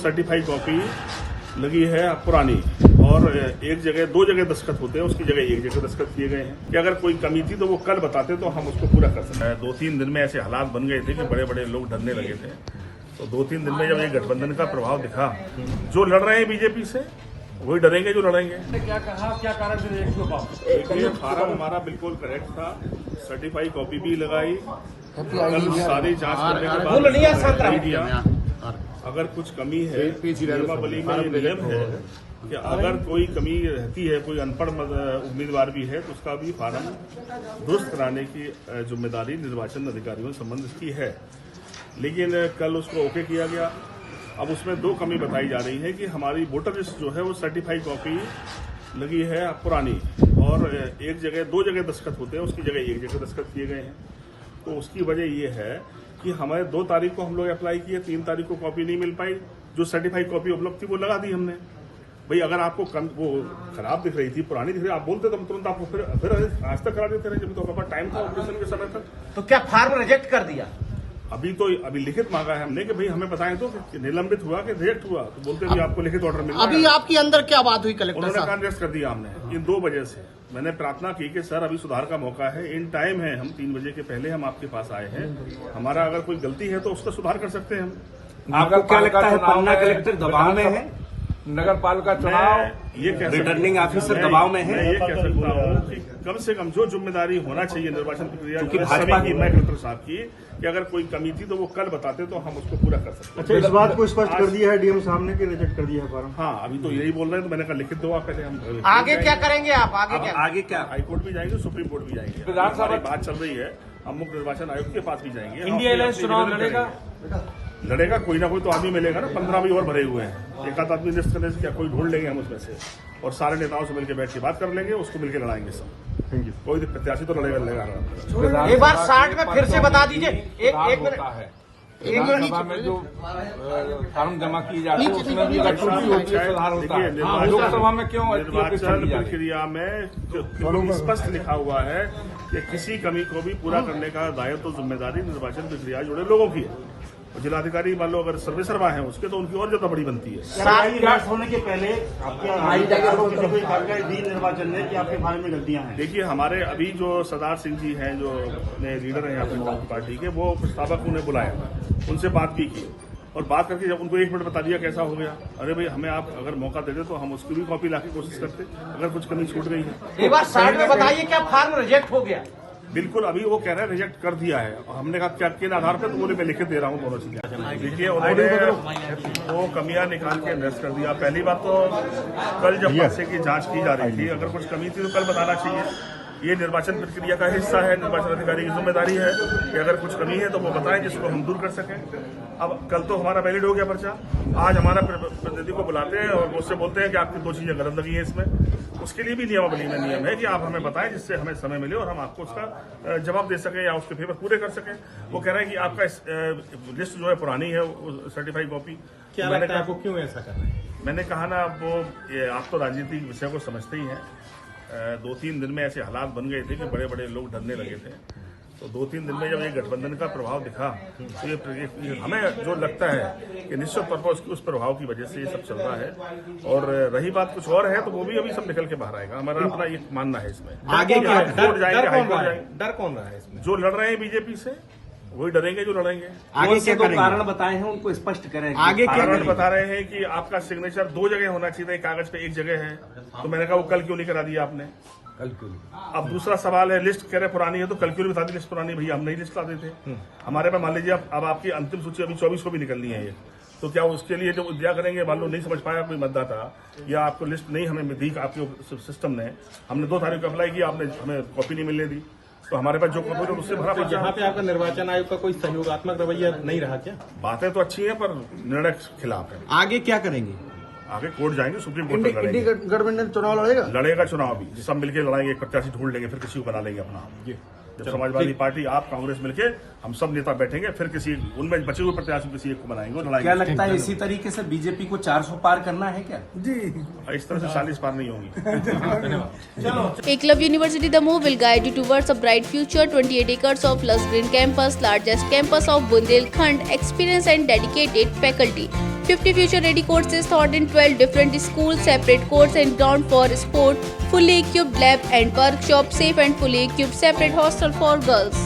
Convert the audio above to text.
Certified copy लगी है पुरानी, और एक जगह 2 जगह दस्तखत होते हैं, उसकी जगह 1 जगह दस्तखत किए गए हैं कि अगर कोई कमी थी तो वो कल बताते तो हम उसको पूरा कर सकते हैं। 2-3 दिन में ऐसे हालात बन गए थे कि बड़े बड़े लोग डरने लगे थे। तो 2-3 दिन में जब ये गठबंधन का प्रभाव दिखा, जो लड़ रहे हैं बीजेपी से वही डरेंगे जो लड़ेंगे। क्या कहा, क्या कारण देखिए, फार्म हमारा बिल्कुल करेक्ट था, सर्टिफाइड कॉपी भी लगाई, कल सारी जांच करने के बाद दिया। अगर कुछ कमी है, नियमावली में नियम है कि अगर कोई कमी रहती है, कोई अनपढ़ उम्मीदवार भी है तो उसका भी फार्म दुरुस्त कराने की जिम्मेदारी निर्वाचन अधिकारियों से संबंध की है। लेकिन कल उसको ओके किया गया। अब उसमें 2 कमी बताई जा रही है कि हमारी वोटर लिस्ट जो है वो सर्टिफाइड कॉपी लगी है पुरानी, और एक जगह 2 जगह दस्तखत होते हैं, उसकी जगह 1 जगह दस्तखत किए गए हैं। तो उसकी वजह ये है कि हमारे 2 तारीख को हम लोग अप्लाई किए, 3 तारीख को कॉपी नहीं मिल पाई। जो सर्टिफाइड कॉपी उपलब्ध थी वो लगा दी हमने। भाई अगर आपको वो खराब दिख रही थी, पुरानी दिख रही, आप बोलते तो हम तुरंत आपको फिर आज तक करा देते रहे, जब तो हमारे पास टाइम था ऑपरेशन के समय तक। तो क्या फार्म रिजेक्ट कर दिया? अभी लिखित मांगा है हमने कि भाई हमें बताएं तो कि निलंबित हुआ कि रिजेक्ट हुआ, तो बोलते भी आपको लिखित ऑर्डर मिला। अभी आपकी अंदर क्या बात हुई कलेक्टर उन्होंने साहब? कहा निरस्त कर दिया हमने इन 2 वजह से। मैंने प्रार्थना की कि सर अभी सुधार का मौका है, इन टाइम है, हम 3 बजे के पहले हम आपके पास आए हैं, हमारा अगर कोई गलती है तो उसका सुधार कर सकते हैं हम। आपको क्या लगता है पन्ना कलेक्टर दबाव में है? नगर पालिका चुनाव ये रिटर्निंग ऑफिसर दबाव में है? मैं ये कह सकता हूँ कि कम से कम जो जिम्मेदारी होना चाहिए निर्वाचन प्रक्रिया क्योंकि सभी भाजपा की, मैं कलेक्टर साहब की, कि अगर कोई कमी थी तो वो कल बताते तो हम उसको पूरा कर सकते हैं। अच्छा, इस बात को स्पष्ट कर दिया है डीएम साहब ने कि रिजेक्ट कर दिया है फॉर्म? हाँ, अभी तो यही बोल रहे हैं, तो मैंने कहा लिखित दो आप पहले। हम आगे क्या करेंगे आप? आगे क्या? हाईकोर्ट भी जाएंगे, सुप्रीम कोर्ट भी जाएंगे। विधानसभा हमारी बात चल रही है, हम मुख्य निर्वाचन आयोग के पास भी जाएंगे। इंडिया अलायंस चुनाव लड़ेगा कोई ना कोई तो आदमी मिलेगा ना। 15 भी और भरे हुए हैं, एक आध आदमी लिस्ट करने से क्या, कोई ढूंढ लेंगे हम उसमें से, और सारे नेताओं से मिलकर बैठ के बात कर लेंगे, उसको मिलकर लड़ाएंगे सब। Thank you. कोई प्रत्याशी तो लड़ेगा। एक बार 60 में फिर से बता दीजिए। एक मिनट है विधानसभा में जो फॉर्म जमा की जाती है उसमें भी त्रुटि होती है, सुधार होता है। लोकसभा में क्यों निर्वाचन प्रक्रिया में बिल्कुल स्पष्ट लिखा हुआ है कि किसी कमी को भी पूरा करने का दायित्व तो जिम्मेदारी निर्वाचन प्रक्रिया जुड़े लोगों की है। जिलाधिकारी मान लो अगर सर्वेसर्वा है उसके, तो उनकी और ज्यादा बड़ी बनती है। होने के पहले आपके निर्वाचन में कि आपके बारे में गलतियां हैं? देखिए, हमारे अभी जो सरदार सिंह जी हैं, जो अपने लीडर हैं अपनी पार्टी के, वो प्रस्तावक उन्हें बुलाया, उनसे बात भी की, और बात करके जब उनको 1 मिनट बता दिया कैसा हो गया, अरे भाई हमें आप अगर मौका देते तो हम उसकी भी कॉपी लाने की कोशिश करते अगर कुछ कमी छूट गई है। एक बार 60 में बताइए क्या फार्म रिजेक्ट हो गया? बिल्कुल, अभी वो कह रहे हैं रिजेक्ट कर दिया है। हमने कहा क्या किन आधार पर, तो बोले मैं लिखित दे रहा हूँ दोनों चीजें। देखिए, उन्होंने वो कमियां निकाल के निरस्त कर दिया। पहली बात तो कल जब पर्चे की जांच की जा रही थी, अगर कुछ कमी थी तो कल बताना चाहिए। ये निर्वाचन प्रक्रिया का हिस्सा है, निर्वाचन अधिकारी की जिम्मेदारी है कि अगर कुछ कमी है तो वो बताएं जिसको हम दूर कर सकें। अब कल तो हमारा वैलिड हो गया पर्चा, आज हमारा प्रतिनिधि को बुलाते हैं और उससे बोलते हैं कि आपकी 2 चीजें गलत लगी हैं इसमें। उसके लिए भी नियमावली में नियम है कि आप हमें बताएं जिससे हमें समय मिले और हम आपको उसका जवाब दे सकें या उसके फेवर पूरे कर सकें। वो कह रहे हैं कि आपका लिस्ट जो है पुरानी है, सर्टिफाइड कॉपी। क्या लगता है आपको क्यों ऐसा कर रहे हैं? मैंने कहा ना, आप तो राजनीतिक विषय को समझते ही हैं। 2-3 दिन में ऐसे हालात बन गए थे कि बड़े बड़े लोग डरने लगे थे। तो 2-3 दिन में जब ये गठबंधन का प्रभाव दिखा, तो ये हमें जो लगता है कि निश्चित तौर पर उस प्रभाव की वजह से ये सब चल रहा है। और रही बात कुछ और है तो वो भी अभी सब निकल के बाहर आएगा। हमारा अपना ये मानना है इसमें। आगे क्या कोर्ट जाएंगे, हाईकोर्ट जाएंगे। डर कौन रहा है इसमें? जो लड़ रहे हैं बीजेपी से वही डरेंगे जो लड़ेंगे। आगे से 2 कारण बताए हैं, उनको स्पष्ट करें। आगे क्या कारण बता रहे हैं कि आपका सिग्नेचर 2 जगह होना चाहिए, एक कागज पे 1 जगह है। तो मैंने कहा वो कल क्यों नहीं करा दिया आपने? कल क्यों? अब दूसरा सवाल है, लिस्ट कह रहे पुरानी है तो कल क्यों नहीं बता दी लिस्ट पुरानी? भैया हम नहीं लिस्ट ला देते। हमारे पास मान लीजिए अब आपकी अंतिम सूची अभी 24 को भी निकलनी है ये, तो क्या उसके लिए जब उद्या करेंगे, मान लो नहीं समझ पाया कोई मतदाता या आपको लिस्ट नहीं हमें दी आपके सिस्टम ने, हमने 2 तारीख को अप्लाई किया, आपने हमें कॉपी नहीं मिलने दी, तो हमारे पास जो कॉपी उससे भरा तो यहाँ पे आपका निर्वाचन आयोग का कोई सहयोगात्मक रवैया नहीं रहा क्या? बातें तो अच्छी हैं पर निर्णय खिलाफ है। आगे क्या करेंगे? आगे कोर्ट जाएंगे, सुप्रीम कोर्ट में लड़ेंगे। गठबंधन चुनाव लड़ेगा चुनाव भी सब मिलकर लड़ाएंगे, एक प्रत्याशी ढूंढ लेंगे, फिर किसी को बना लेंगे अपना। जब समाजवादी पार्टी, आप, कांग्रेस मिलके हम सब नेता बैठेंगे, फिर किसी उनमें बचे हुए प्रत्याशी किसी एक को बनाएंगे और लड़ाएंगे। क्या लगता है इसी तरीके से बीजेपी को 400 पार करना है क्या? जी, इस तरह से 40 पार नहीं होंगी। Eklavya University Damoh will guide you towards a bright future. 28 acres of lush green campus, largest campus of Bundelkhand, experienced and dedicated faculty. 50 future-ready courses taught in 12 different schools, separate courts and ground for sport, fully equipped lab and workshop, safe and fully equipped separate hostel for girls.